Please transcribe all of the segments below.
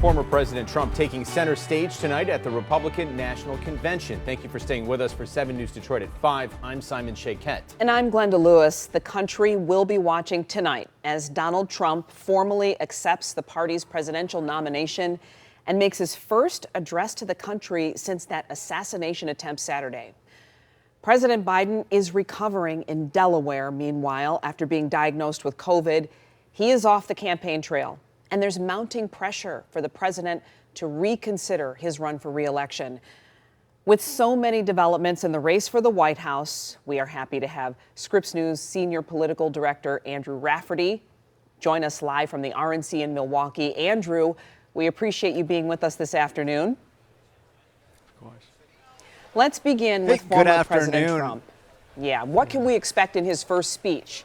Former President Trump taking center stage tonight at the Republican National Convention. Thank you for staying with us for 7 News Detroit at 5. I'm Simon Shaquette. And I'm Glenda Lewis. The country will be watching tonight as Donald Trump formally accepts the party's presidential nomination and makes his first address to the country since that assassination attempt Saturday. President Biden is recovering in Delaware, meanwhile, after being diagnosed with COVID. He is off the campaign trail. And there's mounting pressure for the president to reconsider his run for re-election. With so many developments in the race for the White House, we are happy to have Scripps News Senior Political Director Andrew Rafferty join us live from the RNC in Milwaukee. Andrew, we appreciate you being with us this afternoon. Of course. Let's begin with former President Trump. Yeah, what can we expect in his first speech?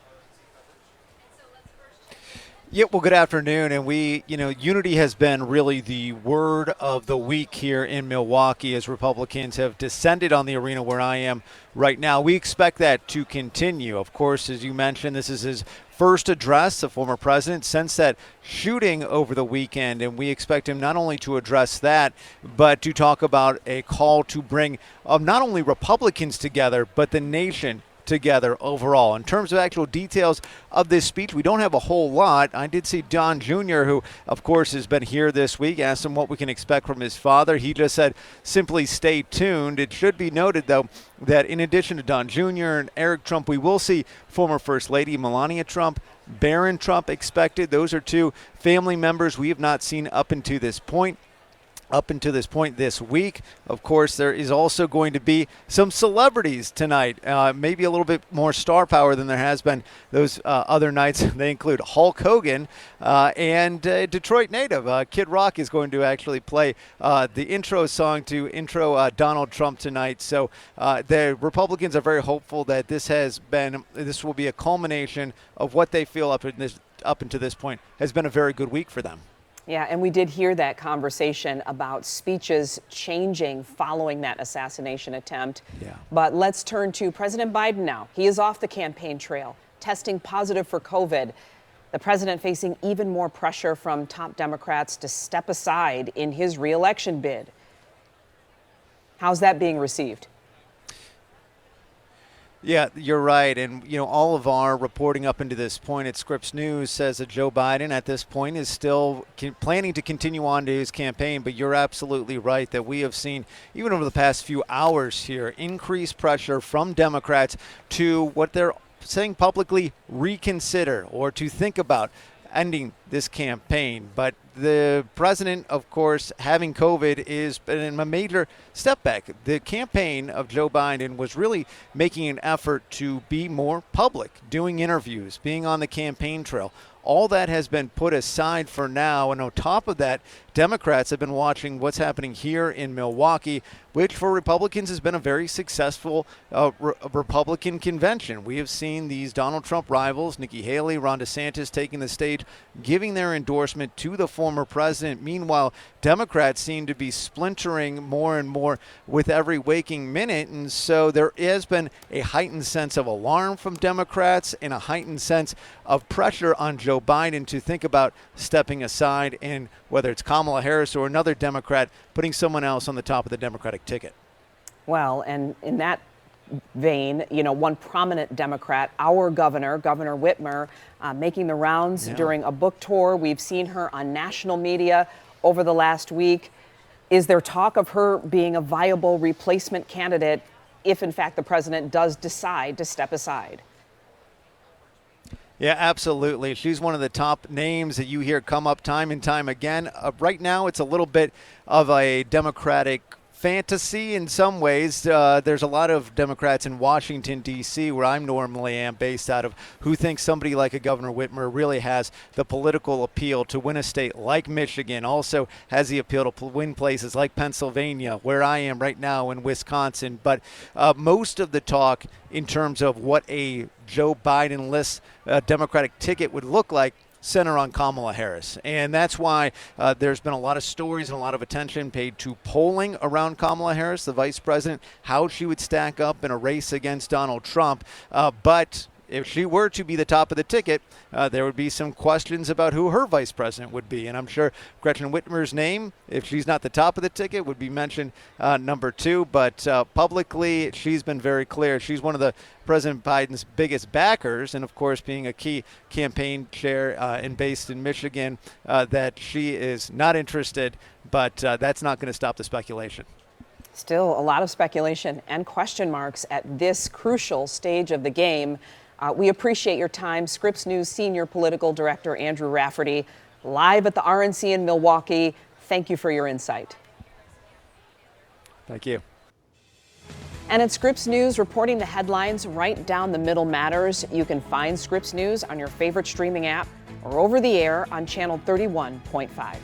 Yeah, well, good afternoon. And unity has been really the word of the week here in Milwaukee as Republicans have descended on the arena where I am right now. We expect that to continue. Of course, as you mentioned, this is his first address, the former president, since that shooting over the weekend. And we expect him not only to address that, but to talk about a call to bring not only Republicans together, but the nation together overall. In terms of actual details of this speech, we don't have a whole lot. I did see Don Jr., who of course has been here this week, asked him what we can expect from his father. He just said, simply stay tuned. It should be noted, though, that in addition to Don Jr. and Eric Trump, we will see former First Lady Melania Trump, Barron Trump expected. Those are two family members we have not seen up until this point. This week. Of course, there is also going to be some celebrities tonight, maybe a little bit more star power than there has been those other nights. They include Hulk Hogan and Detroit native. Kid Rock is going to actually play the intro song to intro Donald Trump tonight. So the Republicans are very hopeful that this will be a culmination of what they feel up until this point has been a very good week for them. Yeah, and we did hear that conversation about speeches changing following that assassination attempt. Yeah. But let's turn to President Biden now. He is off the campaign trail, testing positive for COVID. The president facing even more pressure from top Democrats to step aside in his re-election bid. How's that being received? Yeah, you're right. And, all of our reporting up into this point at Scripps News says that Joe Biden at this point is still planning to continue on to his campaign. But you're absolutely right that we have seen, even over the past few hours here, increased pressure from Democrats to what they're saying publicly, reconsider or to think about ending this campaign. But the president, of course, having COVID is a major step back. The campaign of Joe Biden was really making an effort to be more public, doing interviews, being on the campaign trail. All that has been put aside for now. And on top of that, Democrats have been watching what's happening here in Milwaukee, which for Republicans has been a very successful Republican convention. We have seen these Donald Trump rivals, Nikki Haley, Ron DeSantis, taking the stage, giving their endorsement to the former president. Meanwhile, Democrats seem to be splintering more and more with every waking minute. And so there has been a heightened sense of alarm from Democrats and a heightened sense of pressure on Joe Biden to think about stepping aside, and whether it's Kamala Harris or another Democrat, putting someone else on the top of the Democratic ticket. Well, and in that vein, one prominent Democrat, our Governor Whitmer, making the rounds during a book tour. We've seen her on national media over the last week. Is there talk of her being a viable replacement candidate if, in fact, the president does decide to step aside? Yeah, absolutely. She's one of the top names that you hear come up time and time again. Right now, it's a little bit of a Democratic fantasy in some ways. There's a lot of Democrats in Washington, D.C., where I normally am based out of, who think somebody like a Governor Whitmer really has the political appeal to win a state like Michigan, also has the appeal to win places like Pennsylvania, where I am right now in Wisconsin. But most of the talk in terms of what a Joe Biden-less Democratic ticket would look like center on Kamala Harris. And that's why there's been a lot of stories and a lot of attention paid to polling around Kamala Harris, the vice president, how she would stack up in a race against Donald Trump. But if she were to be the top of the ticket, there would be some questions about who her vice president would be. And I'm sure Gretchen Whitmer's name, if she's not the top of the ticket, would be mentioned number 2. But publicly, she's been very clear. She's one of the President Biden's biggest backers, and of course being a key campaign chair and based in Michigan, that she is not interested, but that's not going to stop the speculation. Still a lot of speculation and question marks at this crucial stage of the game. We appreciate your time. Scripps News Senior Political Director Andrew Rafferty, live at the RNC in Milwaukee. Thank you for your insight. Thank you. And at Scripps News, reporting the headlines right down the middle matters. You can find Scripps News on your favorite streaming app or over the air on channel 31.5.